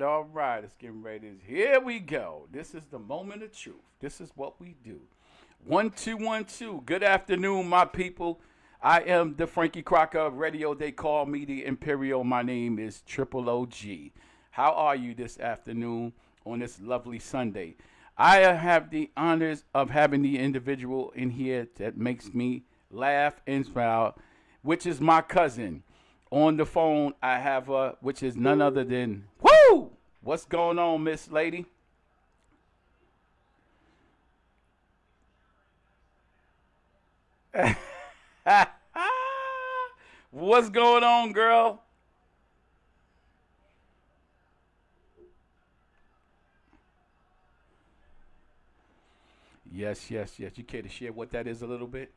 all right. It's getting ready. Here we go. This is the moment of truth. This is what we do. 1212. Good afternoon, my people. I am the Frankie Crocker of radio. They call me the Imperial. My name is Triple OG. How are you this afternoon on this lovely Sunday? I have the honors of having the individual in here that makes me laugh and smile, which is my cousin. On the phone, I have her, which is none other than Woo! What's going on, Miss Lady? What's going on, girl? Yes, yes, yes. You care to share what that is a little bit?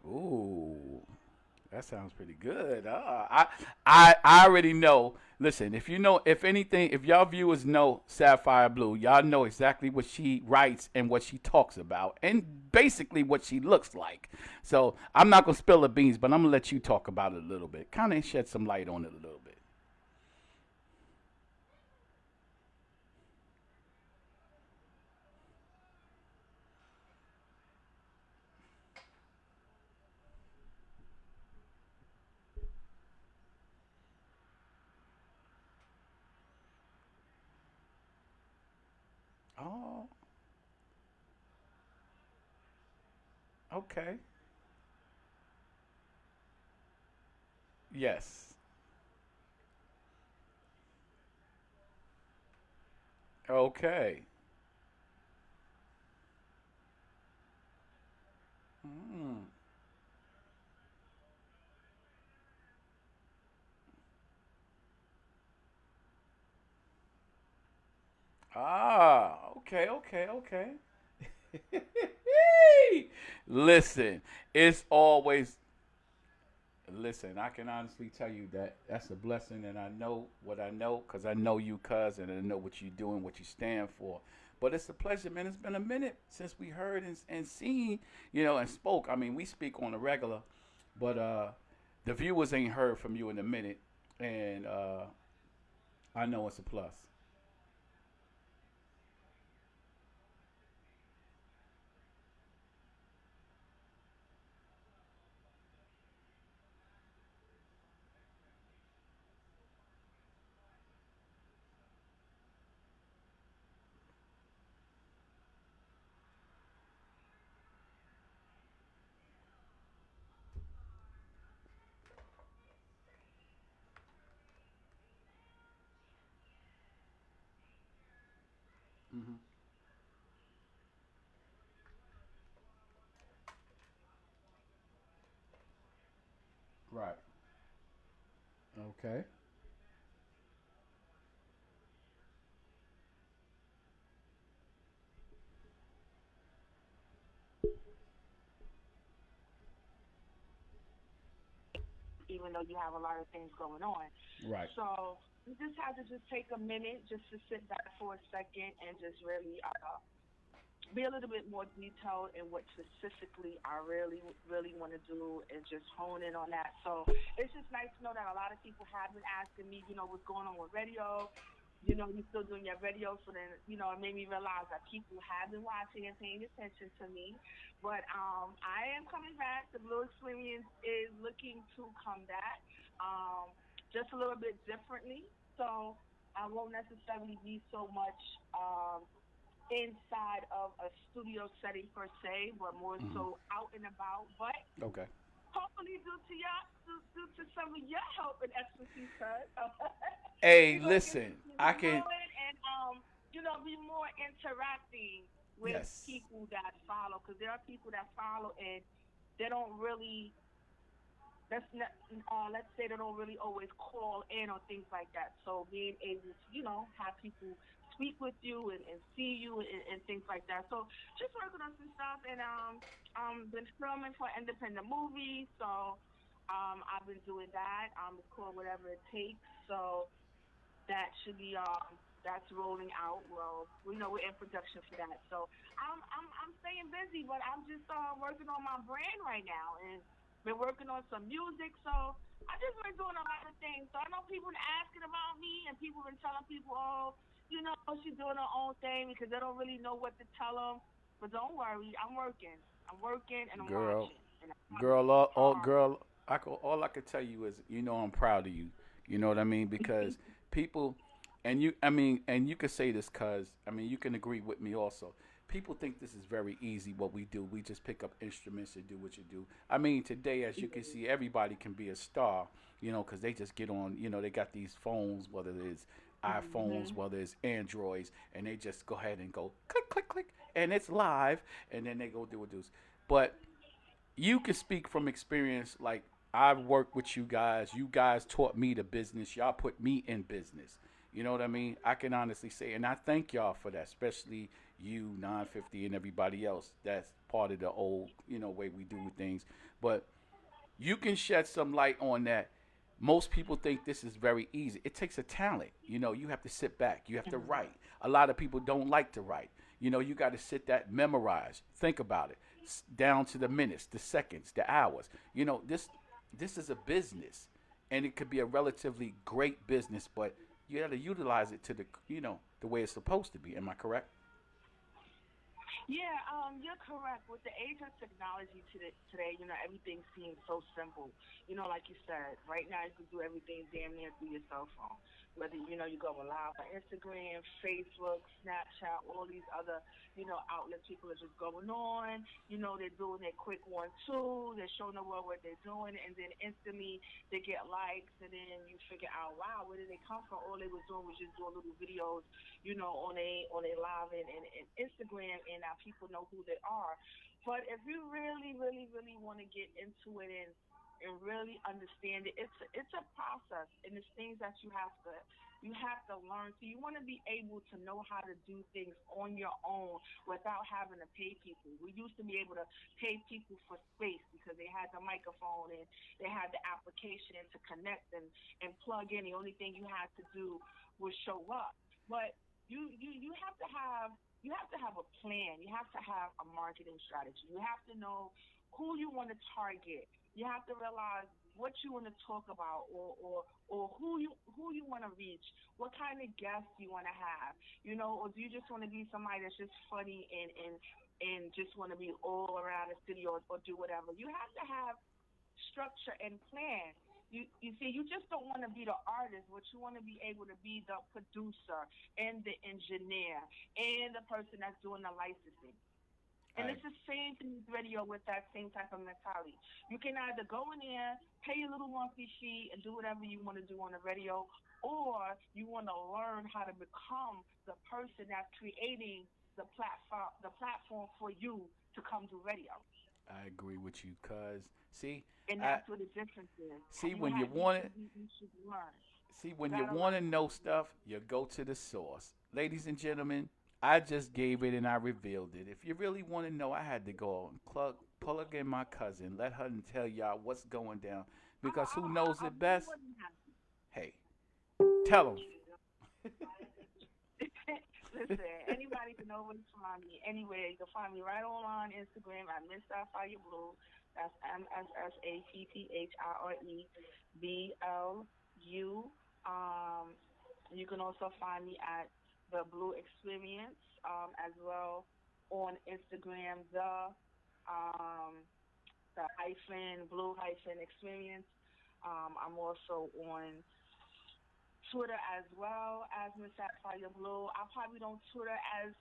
Ooh, that sounds pretty good. I already know. Listen, if you know, if anything, if y'all viewers know Sapphire Blue, y'all know exactly what she writes and what she talks about, and basically what she looks like. So I'm not gonna spill the beans, but I'm gonna let you talk about it a little bit. Kind of shed some light on it a little bit. Oh, okay. Yes. Okay. Mm. Ah, okay, okay, okay. Listen, it's always listen. I can honestly tell you that that's a blessing, and I know what I know because I know you, cuz, and I know what you do and what you stand for. But it's a pleasure, man. It's been a minute since we heard and seen, and spoke. I mean, we speak on a regular, but the viewers ain't heard from you in a minute, and I know it's a plus. Hmm. Right. Okay. even though you have a lot of things going on. Right. So you just have to just take a minute just to sit back for a second and just really be a little bit more detailed in what specifically I really, really want to do and just hone in on that. So it's just nice to know that a lot of people have been asking me, what's going on with radio. You're still doing your radio. So then, it made me realize that people have been watching and paying attention to me. But I am coming back. The Blue Experience is looking to come back just a little bit differently. So I won't necessarily be so much inside of a studio setting per se, but more Hmm. so out and about. But Okay. hopefully, due to some of your help and expertise, sir, Hey, we're gonna get listen. this I movie can. going and be more interacting with Yes. people that follow, because there are people that follow and they don't really let's say they don't really always call in or things like that. So being able to, have people speak with you and see you and things like that. So just working on some stuff and been filming for independent movies. So I've been doing that. It's called Whatever It Takes. So that should be that's rolling out. Well, we know we're in production for that. So I'm staying busy, but I'm just working on my brand right now and been working on some music. So I just been doing a lot of things. So I know people been asking about me, and people been telling people, oh, she's doing her own thing because they don't really know what to tell them. But don't worry, I'm working. I'm working and I'm Girl, watching, and I'm girl, hard. girl. All I could tell you is, I'm proud of you. You know what I mean? Because people, and you could say this because, you can agree with me also. People think this is very easy. What we do, we just pick up instruments and do what you do. Today, as you can see, everybody can be a star. Because they just get on. They got these phones, whether it's iPhones, Mhm. whether it's Androids, and they just go ahead and go click, click, click, and it's live, and then they go do what do. But you can speak from experience. Like, I've worked with you guys. You guys taught me the business. Y'all put me in business. You know what I mean? I can honestly say, and I thank y'all for that, especially you, 950, and everybody else. That's part of the old, way we do things. But you can shed some light on that. Most people think this is very easy. It takes a talent. You have to sit back. You have to Mhm. write. A lot of people don't like to write. You got to sit that, memorize, think about it, down to the minutes, the seconds, the hours. This is a business, and it could be a relatively great business, but you got to utilize it to the way it's supposed to be. Am I correct? Yeah, you're correct. With the age of technology today, everything seems so simple. Like you said, right now you can do everything damn near through your cell phone. Whether you go live on Instagram, Facebook, Snapchat, all these other outlets, people are just going on. They're doing their quick 1, 2. They're showing the world what they're doing, and then instantly they get likes, and then you figure out, wow, where did they come from? All they was doing was just doing little videos on a live and Instagram, and now people know who they are. But if you really, really, really want to get into it and really understand it, it's a process, and it's things that you have to learn. So you want to be able to know how to do things on your own without having to pay people. We used to be able to pay people for space because they had the microphone and they had the application to connect and plug in. The only thing you had to do was show up. But you have to have a plan. You have to have a marketing strategy. You have to know who you want to target. You have to realize what you want to talk about, or who you want to reach. What kind of guests you want to have, or do you just want to be somebody that's just funny and just want to be all around the city, or do whatever. You have to have structure and plan. You see, you just don't want to be the artist, but you want to be able to be the producer and the engineer and the person that's doing the licensing. And I it's the same thing with radio with that same type of mentality. You can either go in there, pay your little monthly fee, and do whatever you want to do on the radio, or you want to learn how to become the person that's creating the platform for you to come do radio. I agree with you, cuz see, And I that's what the difference is. see You when you have you want it. should you, you should learn. See, You when you gotta want learn to how know to do it. stuff, you go to the source. Ladies and gentlemen, I just gave it and I revealed it. If you really want to know, I had to go and plug in my cousin, let her tell y'all what's going down. Because who knows I'm it more best? than happy. Hey, tell them. Listen, anybody can always find me anywhere. You can find me right on Instagram at Miss Sapphire Blue. That's MSSAPPHIREBLU. You can also find me at the Blue Experience as well on Instagram. Um, the hyphen blue hyphen experience. I'm also on Twitter as well as Miss Sapphire Blue. I probably don't Twitter as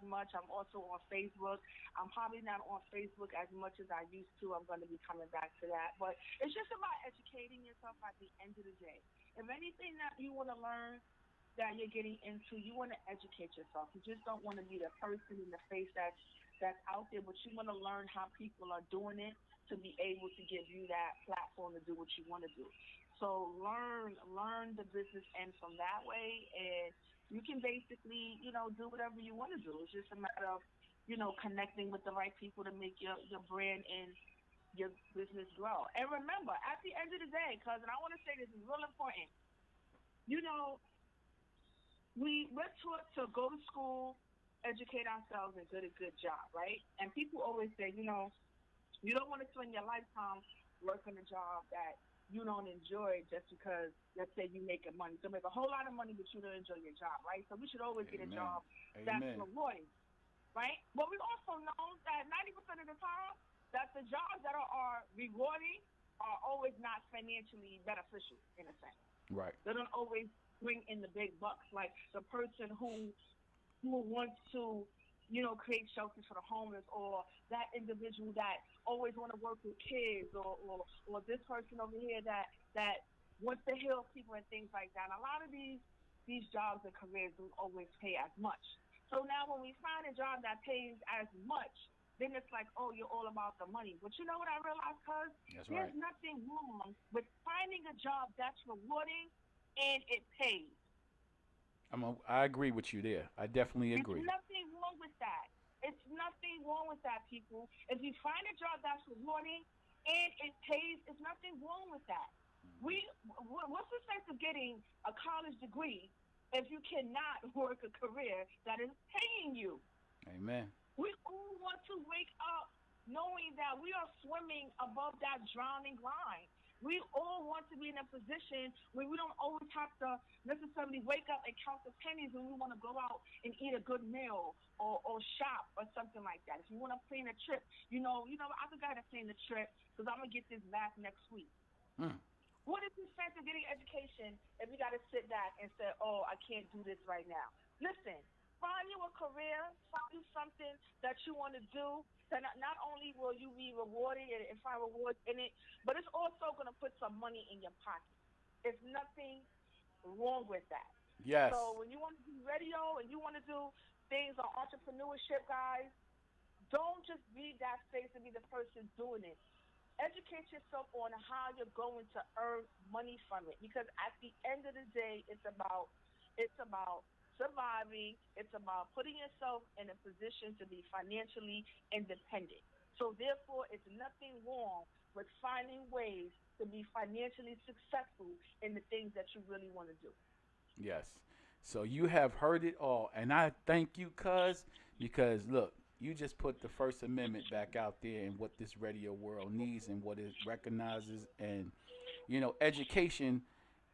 much. I'm also on Facebook. I'm probably not on Facebook as much as I used to. I'm going to be coming back to that. But it's just about educating yourself at the end of the day. If anything that you want to learn that you're getting into, you want to educate yourself. You just don't want to be the person in the face that's out there, but you want to learn how people are doing it to be able to give you that platform to do what you want to do. So learn the business end from that way, and you can basically, do whatever you want to do. It's just a matter of, connecting with the right people to make your brand and your business grow. And remember, at the end of the day, cousin, I want to say this is real important. You know, we're taught to go to school, educate ourselves, and get a good job, right? And people always say, you don't want to spend your lifetime working a job that you don't enjoy just because, let's say, you're making money. So make a whole lot of money, but you don't enjoy your job, right? So we should always get a Amen. job that's Amen. rewarding, right? But we also know that 90% of the time, that the jobs that are rewarding are always not financially beneficial in a sense. Right. They don't always bring in the big bucks. Like the person who wants to, create shelters for the homeless, or that individual that always want to work with kids, or this person over here that wants to heal people and things like that. And a lot of these jobs and careers don't always pay as much. So now when we find a job that pays as much, then it's like, oh, you're all about the money. But you know what I realized, cuz That's there's right. nothing wrong with finding a job that's rewarding and it pays. I agree with you there. I definitely There's agree. nothing wrong with that. It's nothing wrong with that, people. If you find a job that's rewarding and it pays, there's nothing wrong with that. What's the sense of getting a college degree if you cannot work a career that is paying you? Amen. We all want to wake up knowing that we are swimming above that drowning line. We all want to be in a position where we don't always have to necessarily wake up and count the pennies when we want to go out and eat a good meal or shop or something like that. If you want to plan a trip, I could go ahead and plan the trip because I'm gonna get this back next week. Mm. What is the sense of getting education if you got to sit back and say, "Oh, I can't do this right now"? Listen, find you a career, find you something that you want to do. So not only will you be rewarded and find rewards in it, but it's also going to put some money in your pocket. There's nothing wrong with that. Yes. So when you want to do radio and you want to do things on entrepreneurship, guys, don't just be that face and be the person doing it. Educate yourself on how you're going to earn money from it, because at the end of the day, it's about surviving. It's about putting yourself in a position to be financially independent. So therefore, it's nothing wrong with finding ways to be financially successful in the things that you really want to do. Yes. So you have heard it all, and I thank you, cuz, because look, you just put the First Amendment back out there and what this radio world needs and what it recognizes, and education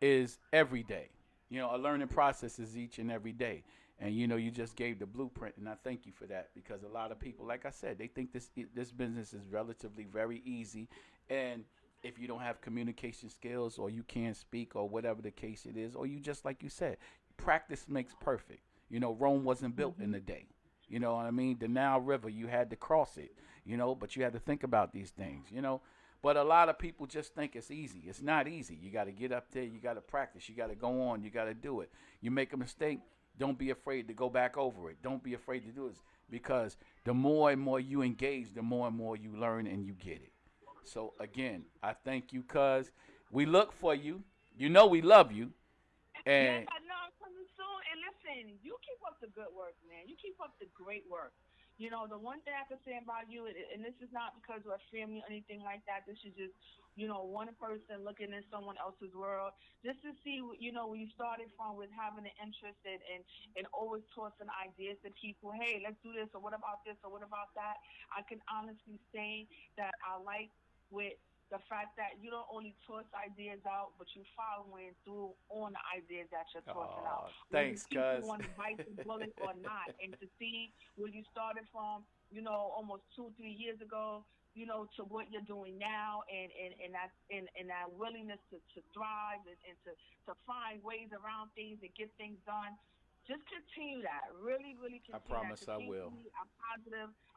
is every day. A learning process is each and every day, and you just gave the blueprint, and I thank you for that because a lot of people, like I said, they think this business is relatively very easy, and if you don't have communication skills or you can't speak or whatever the case it is, or you just like you said, practice makes perfect. Rome wasn't built in Hmm. a day. You know what I mean? The Nile River, you had to cross it, but you had to think about these things. But a lot of people just think it's easy. It's not easy. You got to get up there, you got to practice, you got to go on, you got to do it. You make a mistake, don't be afraid to go back over it. Don't be afraid to do it because the more and more you engage, the more and more you learn and you get it. So again, I thank you, cuz we look for you. We love you. Yes, And I know I'm coming soon. And listen, you keep up the good work, man. You keep up the great work. The one thing I can say about you, and this is not because we're family or anything like that. This is just, one person looking in someone else's world, just to see, where you started from with having an interest and always tossing ideas to people. Hey, let's do this, or what about this, or what about that? I can honestly say that I like with the fact that you don't only toss ideas out, but you following through on the ideas that you're tossing out, whether thanks, people cuz. want to bite the bullet or not, and to see where you started from, almost 2, 3 years ago, to what you're doing now, and that willingness to thrive and to find ways around things and get things done. Just continue that. Really, really I continue that. promise I Continue to will. be a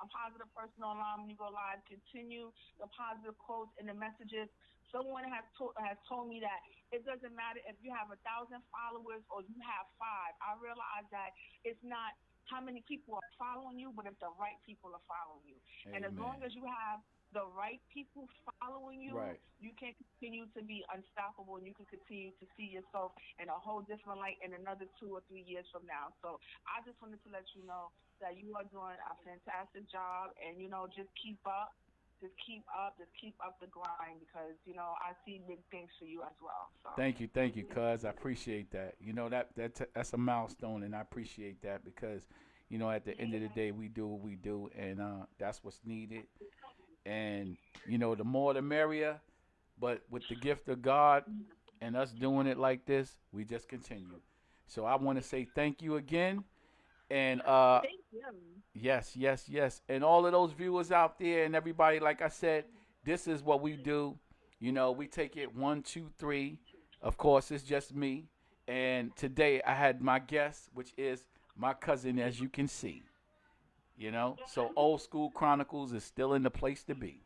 positive person online when you go live. Continue the positive quotes and the messages. Someone has told me that it doesn't matter if you have 1,000 followers or you have five. I realize that it's not how many people are following you, but if the right people are following you. And as long Amen. as you have the right people following you, Right. you can continue to be unstoppable, and you can continue to see yourself in a whole different light in another 2 or 3 years from now. So I just wanted to let you know that you are doing a fantastic job, and just keep up. just keep up the grind because I see big things for you as well. So Thank you, cuz I appreciate that. You know that's a milestone, and I appreciate that because, at the end of the day, we do what we do, and that's what's needed. And the more the merrier. But with the gift of God and us doing it like this, we just continue. So I want to say thank you again, and thank you. yes, yes, yes. And all of those viewers out there and everybody, like I said, this is what we do. We take it one, two, three. Of course, it's just me. And today I had my guest, which is my cousin, as you can see. So Old School Chronicles is still in the place to be.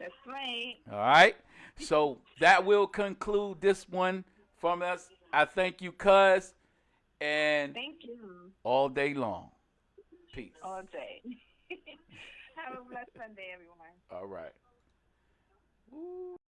That's right. All right. So that will conclude this one from us. I thank you, cuz, and Thank you. all day long. Peace. All day. Have a blessed Sunday, everyone. All right.